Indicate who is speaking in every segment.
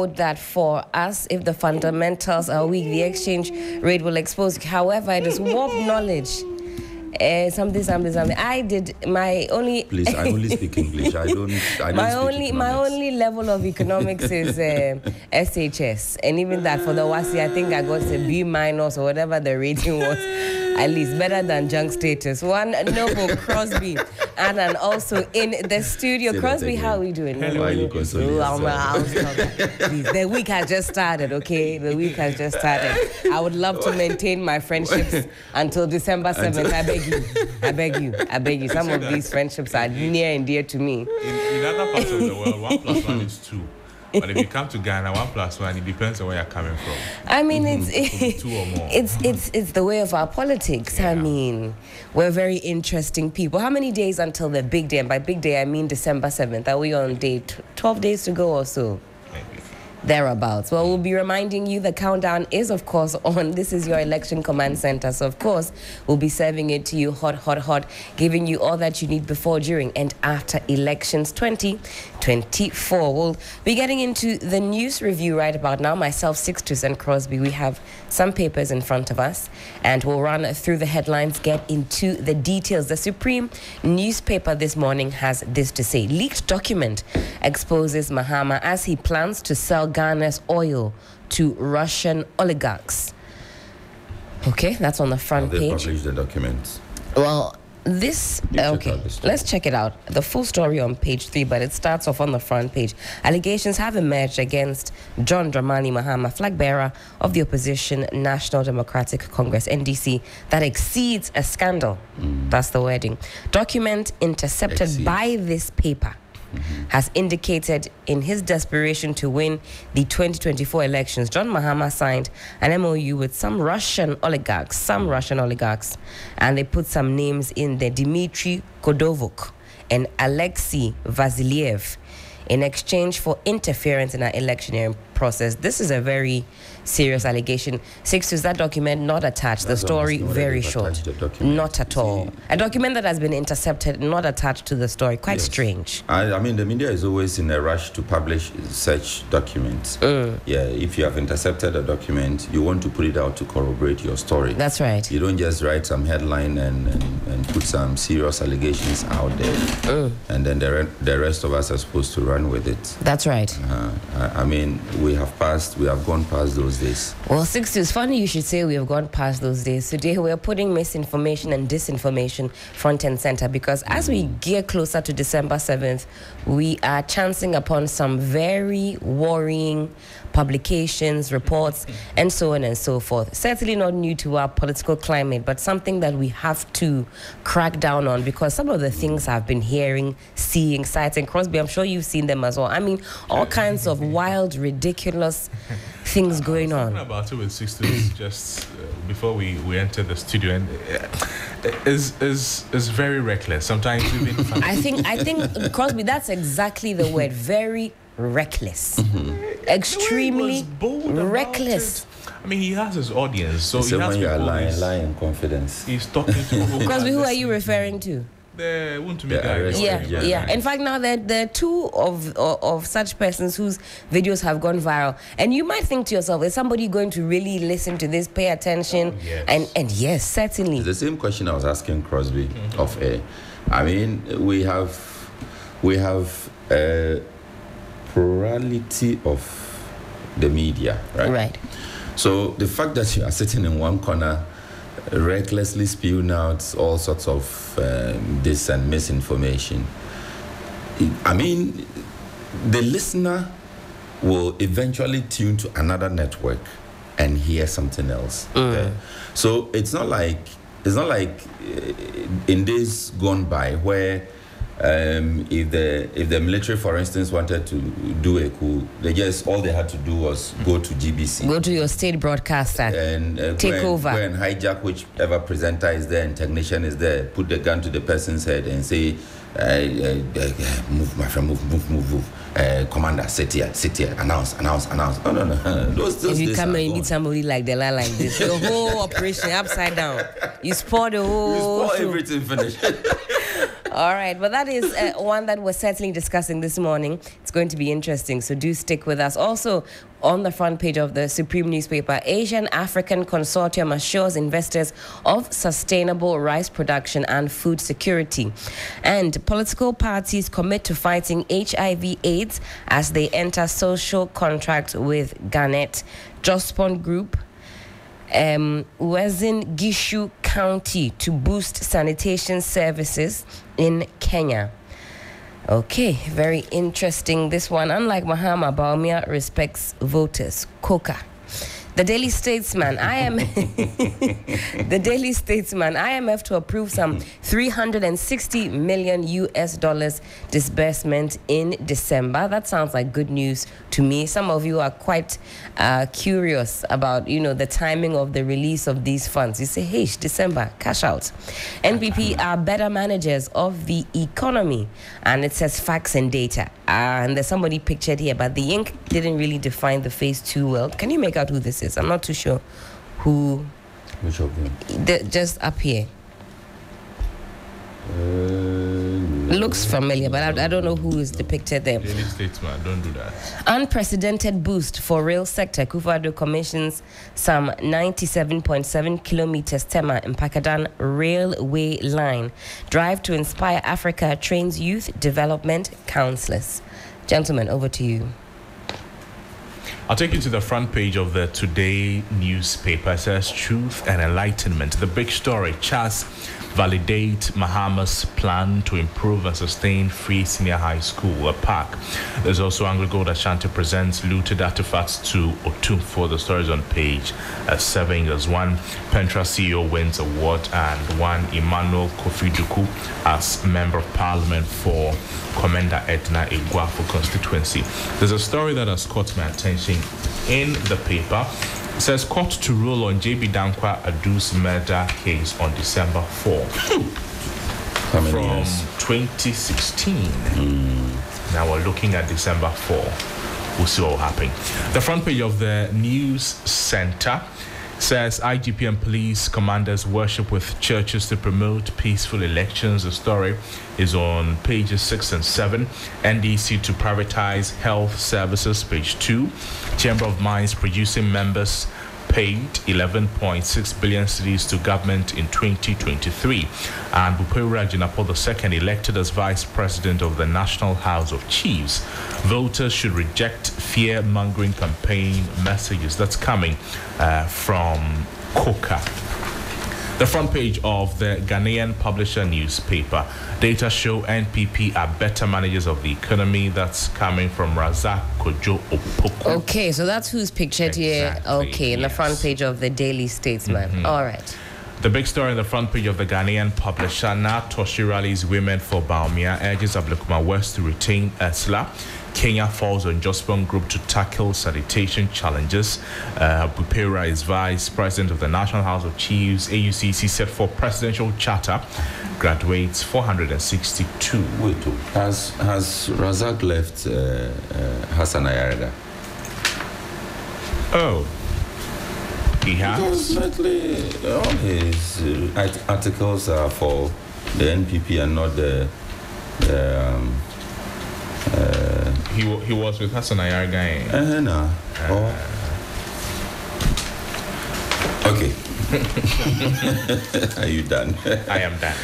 Speaker 1: that for us, if the fundamentals are weak, the exchange rate will expose. However, it is warped knowledge. Something. I did my only.
Speaker 2: Please, I only speak English. I don't
Speaker 1: my
Speaker 2: speak
Speaker 1: only level of economics is SHS, and even that for the WASI, I think I got a B- or whatever the rating was. At least better than junk status. One noble Crosby Annan also in the studio.
Speaker 2: Say
Speaker 1: Crosby, how are we doing?
Speaker 2: Why are you consoling yourself?
Speaker 1: Please, the week has just started, okay? The week has just started. I would love to maintain my friendships until December 7th. I beg you. Some of these friendships are near and dear to me.
Speaker 3: In other parts of the world, 1 + 1 is 2. But if you come to Ghana, 1 + 1, it depends on where you're coming from.
Speaker 1: I mean, it's
Speaker 3: 2 or more.
Speaker 1: It's the way of our politics. Yeah. I mean, we're very interesting people. How many days until the big day? And by big day, I mean December 7th. Are we on day 12 days to go or so?
Speaker 3: Maybe.
Speaker 1: Thereabouts. Well, we'll be reminding you the countdown is, of course, on. This is your election command center. So, of course, we'll be serving it to you hot, giving you all that you need before, during, and after elections 2024. We'll be getting into the news review right about now. Myself, Sixtus, and Crosby, we have some papers in front of us, and we'll run through the headlines, get into the details. The Supreme newspaper this morning has this to say. Leaked document exposes Mahama as he plans to sell Ghana's oil to Russian oligarchs. Okay, that's on the front page.
Speaker 2: They published the documents.
Speaker 1: Well, this, okay, let's check it out. The full story on page 3, but it starts off on the front page. Allegations have emerged against John Dramani Mahama, flag bearer of the opposition National Democratic Congress, NDC, that exceeds a scandal. That's the wording. Document intercepted by this paper has indicated in his desperation to win the 2024 elections, John Mahama signed an MOU with some Russian oligarchs, and they put some names in there: Dmitry Kodovuk and Alexei Vasiliev, in exchange for interference in our electioneering process. This is a very serious allegation. Sixtus, that document not attached. The story very short. Not at all. A document that has been intercepted, not attached to the story. Quite strange.
Speaker 2: I mean, the media is always in a rush to publish such documents. Yeah, if you have intercepted a document, you want to put it out to corroborate your story.
Speaker 1: That's right.
Speaker 2: You don't just write some headline and put some serious allegations out there, and then the rest of us are supposed to run with it.
Speaker 1: That's right.
Speaker 2: I mean, we have gone past those days.
Speaker 1: Well, Sixtus, funny you should say we have gone past those days. Today we're putting misinformation and disinformation front and center, because as we get closer to December 7th, we are chancing upon some very worrying publications, reports, and so on and so forth. Certainly not new to our political climate, but something that we have to crack down on, because some of the things I've been hearing, seeing, citing, Crosby, I'm sure you've seen them as well. I mean, all kinds of wild, ridiculous things going on.
Speaker 3: Talking about it with Sixtus just before we entered the studio, and is very reckless. Sometimes even
Speaker 1: I think Crosby, that's exactly the word. Very reckless. Extremely reckless.
Speaker 3: I mean, he has his audience, so he has
Speaker 2: people. Lying in confidence.
Speaker 3: He's talking to people.
Speaker 1: Crosby, who are you referring to?
Speaker 3: Yeah.
Speaker 1: In fact, now there are two of such persons whose videos have gone viral, and you might think to yourself, is somebody going to really listen to this, pay attention?
Speaker 3: Yes.
Speaker 1: And yes, certainly.
Speaker 2: It's the same question I was asking Crosby off air. I mean, we have a plurality of the media, right?
Speaker 1: Right.
Speaker 2: So the fact that you are sitting in one corner, recklessly spewing out all sorts of dis and misinformation, I mean, the listener will eventually tune to another network and hear something else. Okay? So it's not like in days gone by where if the military, for instance, wanted to do a coup, all they had to do was go to GBC,
Speaker 1: go to your state broadcaster,
Speaker 2: and
Speaker 1: take over,
Speaker 2: go and hijack whichever presenter is there and technician is there, put the gun to the person's head and say, move, my friend, move. Commander, sit here, announce. No. Those
Speaker 1: if you
Speaker 2: days
Speaker 1: come
Speaker 2: are
Speaker 1: and you
Speaker 2: gone.
Speaker 1: need somebody like Dela like this, the whole operation upside down. You spoil the whole.
Speaker 2: You spoil everything, finish.
Speaker 1: All right, well, that is one that we're certainly discussing this morning. It's going to be interesting, so do stick with us. Also, on the front page of the Supreme newspaper, Asian African Consortium assures investors of sustainable rice production and food security. And political parties commit to fighting HIV/AIDS as they enter social contract with Garnet. Jospon Group, Uasin Gishu County to boost sanitation services in Kenya. Okay, very interesting, this one. Unlike Mahama, Bawumia respects voters. Coca. The Daily Statesman, IMF to approve some $360 million disbursement in December. That sounds like good news to me. Some of you are quite curious about, the timing of the release of these funds. You say, hey, December, cash out. NPP are better managers of the economy. And it says facts and data. And there's somebody pictured here, but the ink didn't really define the face too well. Can you make out who this is? I'm not too sure who.
Speaker 2: Which of them?
Speaker 1: Just up here. Looks familiar, but I don't know who is depicted there.
Speaker 3: Daily Statesman, don't do that.
Speaker 1: Unprecedented boost for rail sector. Kufuor commissions some 97.7 kilometers Tema in Pakadan railway line. Drive to inspire Africa trains youth development counselors. Gentlemen, over to you.
Speaker 3: I'll take you to the front page of the Today newspaper. It says Truth and Enlightenment. The big story, Chas validate Mahama's plan to improve and sustain free senior high school, a park. There's also Anglo Gold Ashanti presents looted artifacts to Otumfo. The stories on page 7. There's one Pentra CEO wins award and one Emmanuel Kofi Duku as Member of Parliament for Commander Edna Iguafo constituency. There's a story that has caught my attention in the paper. It says court to rule on JB Dankwa Adu's murder case on December 4 from 2016. Now we're looking at December 4. We'll see what will happen. The front page of the news center says IGP and police commanders worship with churches to promote peaceful elections. The story is on pages 6 and 7. NDC to privatize health services, page 2. Chamber of Mines producing members paid 11.6 billion cedis to government in 2023. And Bupeura Jinapol II elected as Vice President of the National House of Chiefs. Voters should reject fear-mongering campaign messages. That's coming from Coca. The front page of the Ghanaian Publisher newspaper. Data show NPP are better managers of the economy. That's coming from Razak Kojo Opoku.
Speaker 1: Okay, so that's who's pictured here. Okay, in the front page of the Daily Statesman. All right.
Speaker 3: The big story on the front page of the Ghanaian Publisher. Toshi rallies women for Bawumia, urges Ablekuma West to retain Ursula. Kenya falls on Jospon Group to tackle sanitation challenges. Bupeura is Vice President of the National House of Chiefs. AUCC set for presidential charter. Graduates 462.
Speaker 2: Wait, has Razak left Hassan Ayarga?
Speaker 3: Oh, he has?
Speaker 2: Because lately all his articles are for the NPP and not the
Speaker 3: he was with Hassan Ayarga.
Speaker 2: No. Okay. Are you done?
Speaker 3: I am done.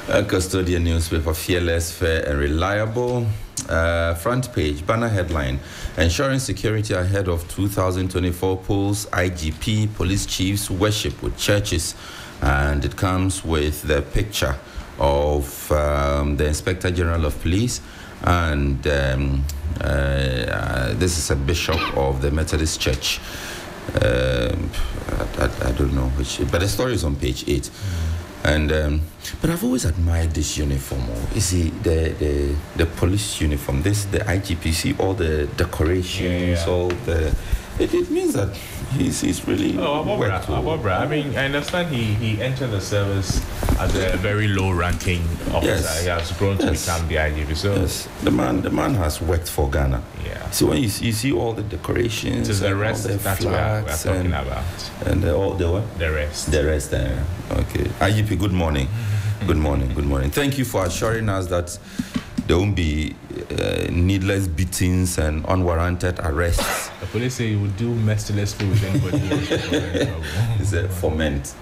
Speaker 2: A custodian newspaper, fearless, fair, and reliable. Front page, banner headline: ensuring security ahead of 2024 polls. IGP, police chiefs worship with churches, and it comes with the picture of the Inspector General of Police. And this is a bishop of the Methodist Church. I don't know which, but the story is on page 8. And but I've always admired this uniform. You see the police uniform. This the IGPC, all the decorations, all the. It means that he's really.
Speaker 3: Abobra. I mean, I understand he entered the service as a very low-ranking officer.
Speaker 2: Yes.
Speaker 3: He has grown to become the IGP. So
Speaker 2: yes, the man has worked for Ghana.
Speaker 3: Yeah.
Speaker 2: So when you see all the decorations,
Speaker 3: it is the rest
Speaker 2: all the
Speaker 3: that's
Speaker 2: flags
Speaker 3: what we're talking about.
Speaker 2: And all the what?
Speaker 3: The rest.
Speaker 2: The rest. Okay. IGP, good morning. Good morning. Good morning. Thank you for assuring us that there won't be needless beatings and unwarranted arrests.
Speaker 3: The police say you would do mercilessly with anybody who wants to get in trouble.
Speaker 2: It's a foment.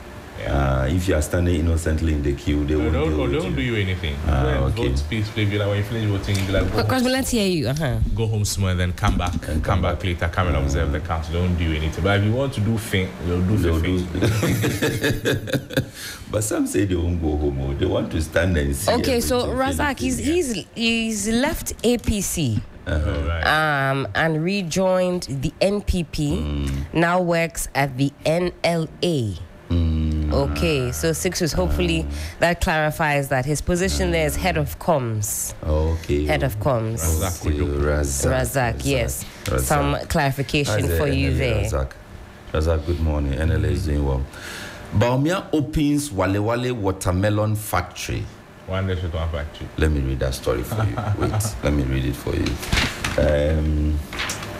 Speaker 2: If you are standing innocently in the queue, they won't
Speaker 3: don't do you anything.
Speaker 2: Okay.
Speaker 3: Vote peacefully. Be like, when you finish voting, you be like,
Speaker 1: Because let's hear you.
Speaker 3: Go home small and then come back. Come back later. Come and observe the council. Don't do anything. But if you want to do thing, they'll do things.
Speaker 2: But some say they won't go home. They want to stand and see.
Speaker 1: Okay, so Razak, he's left APC. And rejoined the NPP. Now works at the NLA. Okay, so Sixtus, hopefully that clarifies that his position there is head of comms.
Speaker 2: Okay.
Speaker 1: Head of comms. Razak, yes.
Speaker 2: Razak.
Speaker 1: Some clarification for you there.
Speaker 2: Razak, good morning. NLA is doing well. Baumia opens Wale Wale watermelon factory.
Speaker 3: One factory.
Speaker 2: Let me read that story for you. Wait, let me read it for you.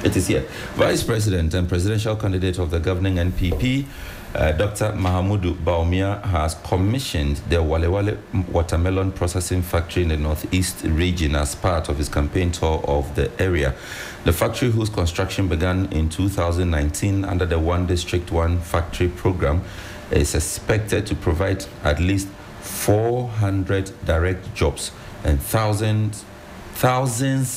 Speaker 2: It is here. Vice President and presidential candidate of the governing NPP, Dr. Mahamudu Baumia, has commissioned the Wale Wale watermelon processing factory in the northeast region as part of his campaign tour of the area. The factory, whose construction began in 2019 under the One District One Factory program, is expected to provide at least 400 direct jobs and thousands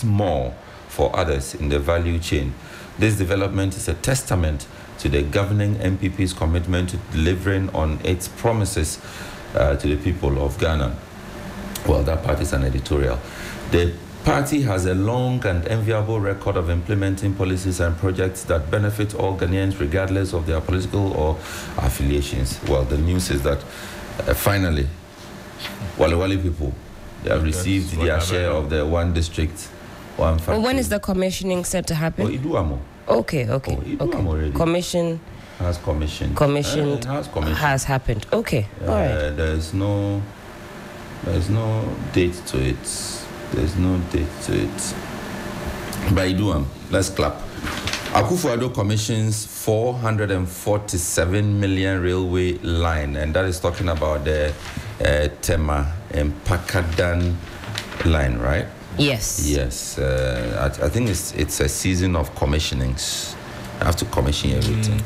Speaker 2: more for others in the value chain. This development is a testament to the governing MPP's commitment to delivering on its promises to the people of Ghana. Well, that part is an editorial. The party has a long and enviable record of implementing policies and projects that benefit all Ghanaians regardless of their political or affiliations. Well, the news is that finally, Wale Wale people, they have received their share of the One District, One Factory.
Speaker 1: When is the commissioning set to happen?
Speaker 2: Iduamo.
Speaker 1: Okay.
Speaker 2: Commissioned.
Speaker 1: Has happened. Okay, all right.
Speaker 2: There's no date to it. But Iduam, let's clap. Akufo-Addo commissions 447 million railway line, and that is talking about the Tema and Pakadan line, right?
Speaker 1: Yes.
Speaker 2: I think it's a season of commissionings. I have to commission everything.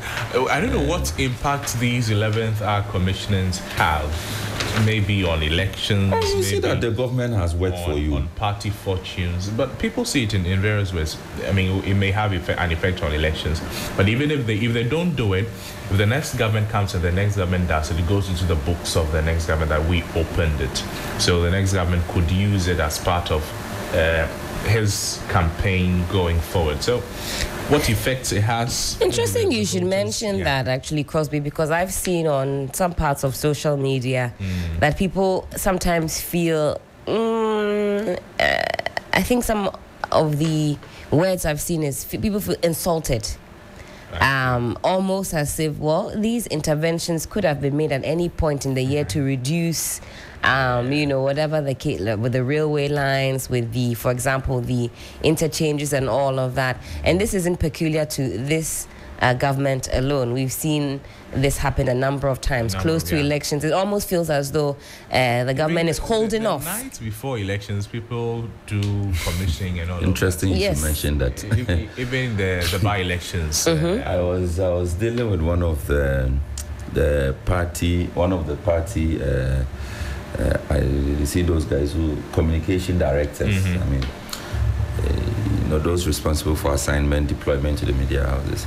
Speaker 3: I don't know what impact these 11th hour commissionings have. Maybe on elections.
Speaker 2: You see that the government has worked for you.
Speaker 3: On party fortunes. But people see it in various ways. I mean, it may have an effect on elections. But even if they don't do it, if the next government comes and the next government does it, it goes into the books of the next government that we opened it. So the next government could use it as part of his campaign going forward. So what effects it has.
Speaker 1: Interesting you should mention that, actually, Crosby, because I've seen on some parts of social media that people sometimes feel, I think some of the words I've seen is people feel insulted. Almost as if, well, these interventions could have been made at any point in the year to reduce whatever the case, with the railway lines, with the, for example, the interchanges and all of that. And this isn't peculiar to this government alone. We've seen this happen a number of times, close to elections. It almost feels as though the government is holding off.
Speaker 3: The night before elections, people do commissioning and all.
Speaker 2: Interesting you should mention that.
Speaker 3: Even the by-elections.
Speaker 2: I was dealing with one of the party. I see those guys communication directors. I mean, those responsible for assignment, deployment to the media houses.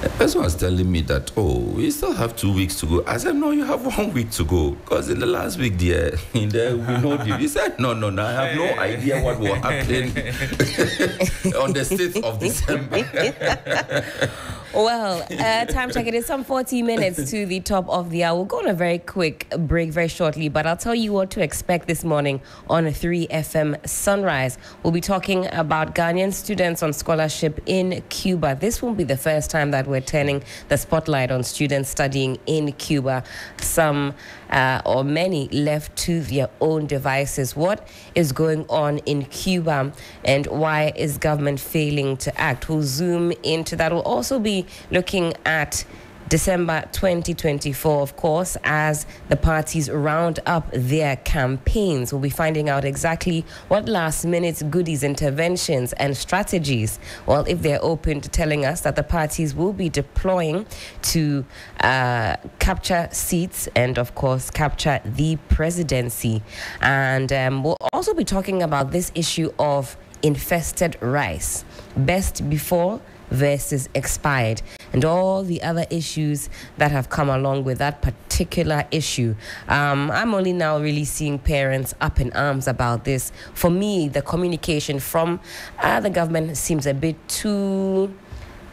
Speaker 2: The person was telling me that, we still have 2 weeks to go. I said, no, you have 1 week to go. Because in the last week, we know you. He said, no, I have no idea what will happen on the 6th of December.
Speaker 1: Well, time check. It is some 40 minutes to the top of the hour. We'll go on a very quick break very shortly, but I'll tell you what to expect this morning on 3FM Sunrise. We'll be talking about Ghanaian students on scholarship in Cuba. This won't be the first time that we're turning the spotlight on students studying in Cuba. Some or many left to their own devices. What is going on in Cuba and why is government failing to act? We'll zoom into that. We'll also be looking at December 2024, of course, as the parties round up their campaigns. We'll be finding out exactly what last-minute goodies, interventions, and strategies, well, if they're open to telling us that the parties will be deploying to capture seats and, of course, capture the presidency. And we'll also be talking about this issue of infested rice, best before versus expired, and all the other issues that have come along with that particular issue. I'm only now really seeing parents up in arms about this. For me, the communication from the government seems a bit too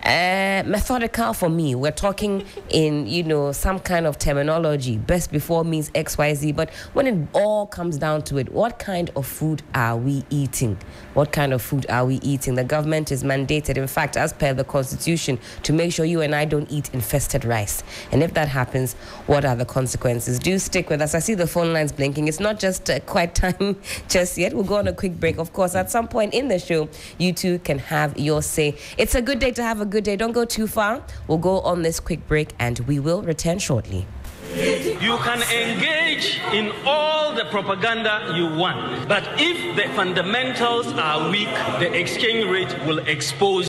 Speaker 1: methodical for me. We're talking in, some kind of terminology. Best before means XYZ, but when it all comes down to it, what kind of food are we eating? What kind of food are we eating? The government is mandated, in fact, as per the Constitution, to make sure you and I don't eat infested rice. And if that happens, what are the consequences? Do stick with us. I see the phone lines blinking. It's not just quite time just yet. We'll go on a quick break. Of course, at some point in the show, you too can have your say. It's a good day to have a good day. Don't go too far. We'll go on this quick break and we will return shortly.
Speaker 4: You can engage in all the propaganda you want, but if the fundamentals are weak, the exchange rate will expose